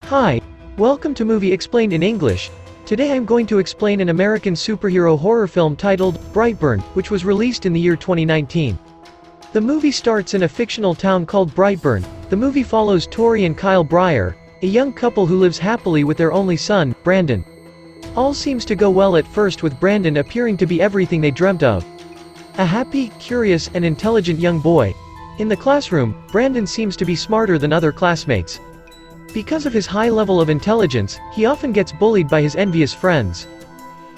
Hi, welcome to Movie Explained in English. Today I'm going to explain an American superhero horror film titled Brightburn, which was released in the year 2019. The movie starts in a fictional town called Brightburn. The movie follows Tori and Kyle Breyer, a young couple who lives happily with their only son, Brandon. All seems to go well at first, with Brandon appearing to be everything they dreamt of. A happy, curious, and intelligent young boy. In the classroom, Brandon seems to be smarter than other classmates. Because of his high level of intelligence, he often gets bullied by his envious friends.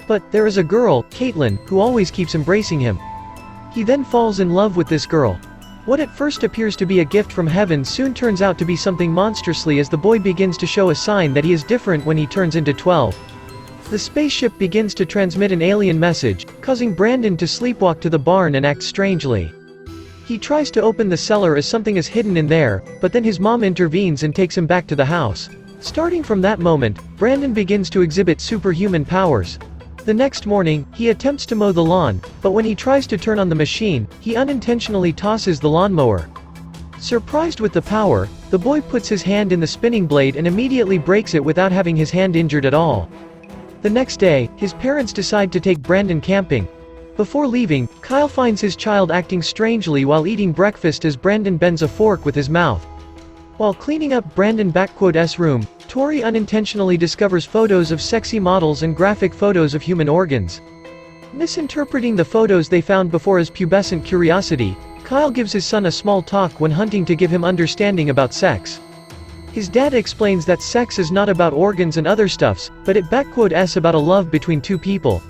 But there is a girl, Caitlin, who always keeps embracing him. He then falls in love with this girl. What at first appears to be a gift from heaven soon turns out to be something monstrously, as the boy begins to show a sign that he is different when he turns into 12. The spaceship begins to transmit an alien message, causing Brandon to sleepwalk to the barn and act strangely. He tries to open the cellar as something is hidden in there, but then his mom intervenes and takes him back to the house. Starting from that moment, Brandon begins to exhibit superhuman powers. The next morning, he attempts to mow the lawn, but when he tries to turn on the machine, he unintentionally tosses the lawnmower. Surprised with the power, the boy puts his hand in the spinning blade and immediately breaks it without having his hand injured at all. The next day, his parents decide to take Brandon camping. Before leaving, Kyle finds his child acting strangely while eating breakfast as Brandon bends a fork with his mouth. While cleaning up Brandon's room, Tori unintentionally discovers photos of sexy models and graphic photos of human organs. Misinterpreting the photos they found before as pubescent curiosity, Kyle gives his son a small talk when hunting to give him understanding about sex. His dad explains that sex is not about organs and other stuffs, but it's about a love between two people.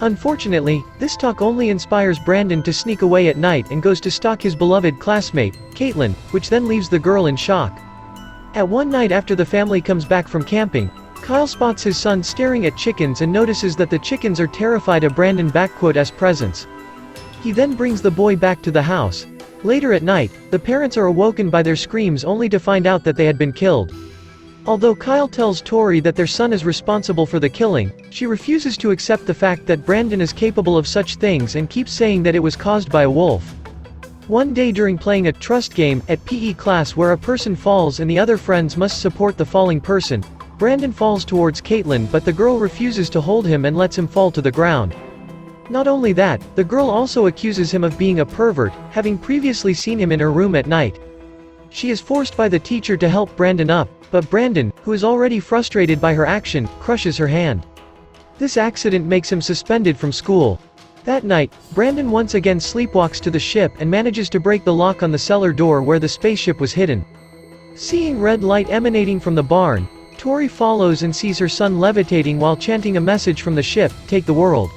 Unfortunately, this talk only inspires Brandon to sneak away at night and goes to stalk his beloved classmate, Caitlin, which then leaves the girl in shock. At one night after the family comes back from camping, Kyle spots his son staring at chickens and notices that the chickens are terrified of Brandon's presence. He then brings the boy back to the house. Later at night, the parents are awoken by their screams only to find out that they had been killed. Although Kyle tells Tori that their son is responsible for the killing, she refuses to accept the fact that Brandon is capable of such things and keeps saying that it was caused by a wolf. One day during playing a trust game at PE class where a person falls and the other friends must support the falling person, Brandon falls towards Caitlin, but the girl refuses to hold him and lets him fall to the ground. Not only that, the girl also accuses him of being a pervert, having previously seen him in her room at night. She is forced by the teacher to help Brandon up, but Brandon, who is already frustrated by her action, crushes her hand. This accident makes him suspended from school. That night, Brandon once again sleepwalks to the ship and manages to break the lock on the cellar door where the spaceship was hidden. Seeing red light emanating from the barn, Tori follows and sees her son levitating while chanting a message from the ship, "Take the world."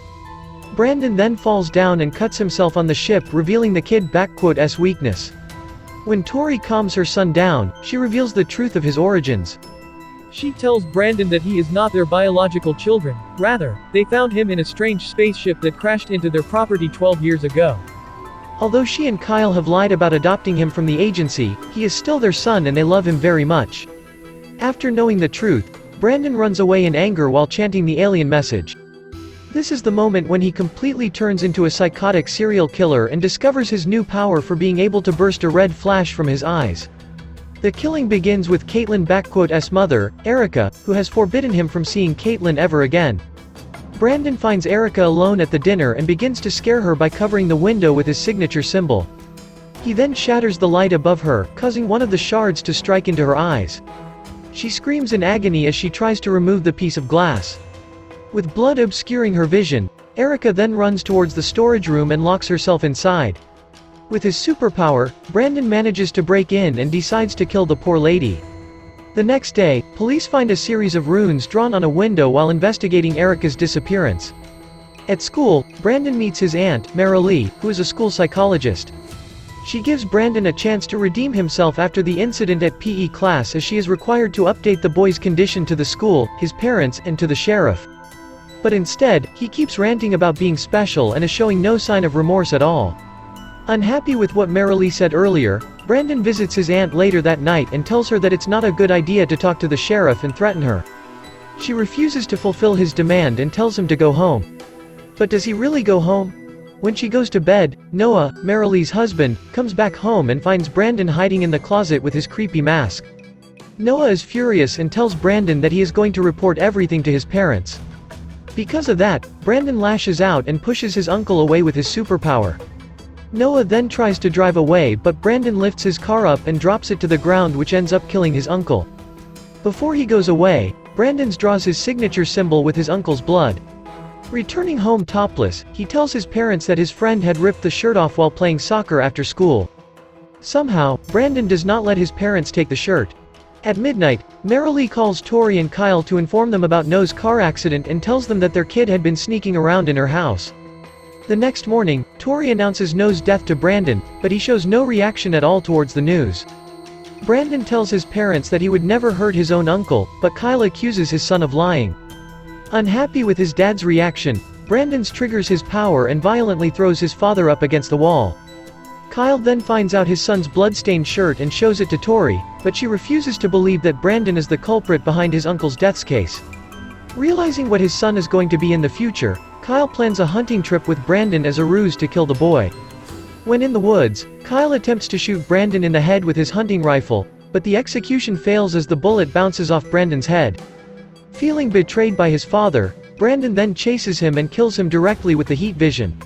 Brandon then falls down and cuts himself on the ship, revealing the kid's weakness. When Tori calms her son down, she reveals the truth of his origins. She tells Brandon that he is not their biological children, rather, they found him in a strange spaceship that crashed into their property 12 years ago. Although she and Kyle have lied about adopting him from the agency, he is still their son and they love him very much. After knowing the truth, Brandon runs away in anger while chanting the alien message. This is the moment when he completely turns into a psychotic serial killer and discovers his new power for being able to burst a red flash from his eyes. The killing begins with Caitlin mother, Erica, who has forbidden him from seeing Caitlin ever again. Brandon finds Erica alone at the dinner and begins to scare her by covering the window with his signature symbol. He then shatters the light above her, causing one of the shards to strike into her eyes. She screams in agony as she tries to remove the piece of glass. With blood obscuring her vision, Erica then runs towards the storage room and locks herself inside. With his superpower, Brandon manages to break in and decides to kill the poor lady. The next day, police find a series of runes drawn on a window while investigating Erica's disappearance. At school, Brandon meets his aunt, Marilee, who is a school psychologist. She gives Brandon a chance to redeem himself after the incident at PE class, as she is required to update the boy's condition to the school, his parents, and to the sheriff. But instead, he keeps ranting about being special and is showing no sign of remorse at all. Unhappy with what Marilee said earlier, Brandon visits his aunt later that night and tells her that it's not a good idea to talk to the sheriff and threaten her. She refuses to fulfill his demand and tells him to go home. But does he really go home? When she goes to bed, Noah, Marilee's husband, comes back home and finds Brandon hiding in the closet with his creepy mask. Noah is furious and tells Brandon that he is going to report everything to his parents. Because of that, Brandon lashes out and pushes his uncle away with his superpower. Noah then tries to drive away, but Brandon lifts his car up and drops it to the ground, which ends up killing his uncle. Before he goes away, Brandon draws his signature symbol with his uncle's blood. Returning home topless, he tells his parents that his friend had ripped the shirt off while playing soccer after school. Somehow, Brandon does not let his parents take the shirt. At midnight, Marilee calls Tori and Kyle to inform them about Noah's car accident and tells them that their kid had been sneaking around in her house. The next morning, Tori announces Noah's death to Brandon, but he shows no reaction at all towards the news. Brandon tells his parents that he would never hurt his own uncle, but Kyle accuses his son of lying. Unhappy with his dad's reaction, Brandon triggers his power and violently throws his father up against the wall. Kyle then finds out his son's blood-stained shirt and shows it to Tori, but she refuses to believe that Brandon is the culprit behind his uncle's death case. Realizing what his son is going to be in the future, Kyle plans a hunting trip with Brandon as a ruse to kill the boy. When in the woods, Kyle attempts to shoot Brandon in the head with his hunting rifle, but the execution fails as the bullet bounces off Brandon's head. Feeling betrayed by his father, Brandon then chases him and kills him directly with the heat vision.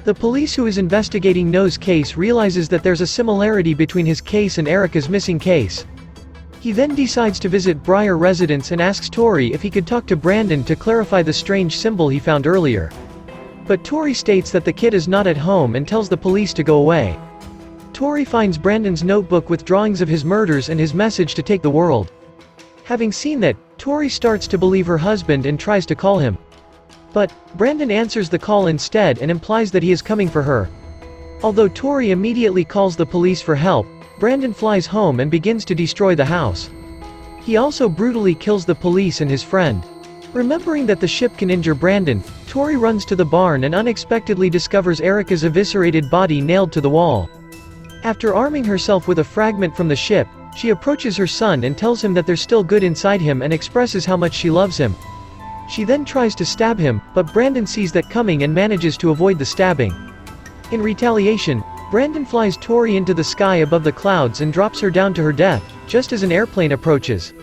The police who is investigating Noah's case realizes that there's a similarity between his case and Erica's missing case. He then decides to visit Briar residence and asks Tori if he could talk to Brandon to clarify the strange symbol he found earlier. But Tori states that the kid is not at home and tells the police to go away. Tori finds Brandon's notebook with drawings of his murders and his message to take the world. Having seen that, Tori starts to believe her husband and tries to call him. But Brandon answers the call instead and implies that he is coming for her. Although Tori immediately calls the police for help, Brandon flies home and begins to destroy the house. He also brutally kills the police and his friend. Remembering that the ship can injure Brandon, Tori runs to the barn and unexpectedly discovers Erica's eviscerated body nailed to the wall. After arming herself with a fragment from the ship, she approaches her son and tells him that there's still good inside him and expresses how much she loves him. She then tries to stab him, but Brandon sees that coming and manages to avoid the stabbing. In retaliation, Brandon flies Tori into the sky above the clouds and drops her down to her death, just as an airplane approaches.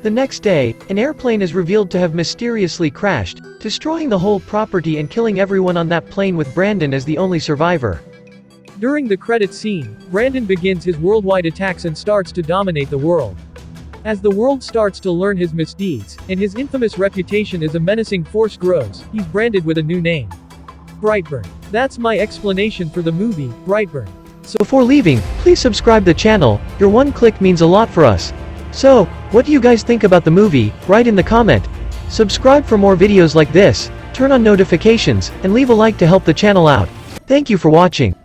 The next day, an airplane is revealed to have mysteriously crashed, destroying the whole property and killing everyone on that plane with Brandon as the only survivor. During the credit scene, Brandon begins his worldwide attacks and starts to dominate the world. As the world starts to learn his misdeeds, and his infamous reputation as a menacing force grows, he's branded with a new name: Brightburn. That's my explanation for the movie, Brightburn. So before leaving, please subscribe the channel, your one click means a lot for us. So, what do you guys think about the movie? Write in the comment. Subscribe for more videos like this, turn on notifications, and leave a like to help the channel out. Thank you for watching.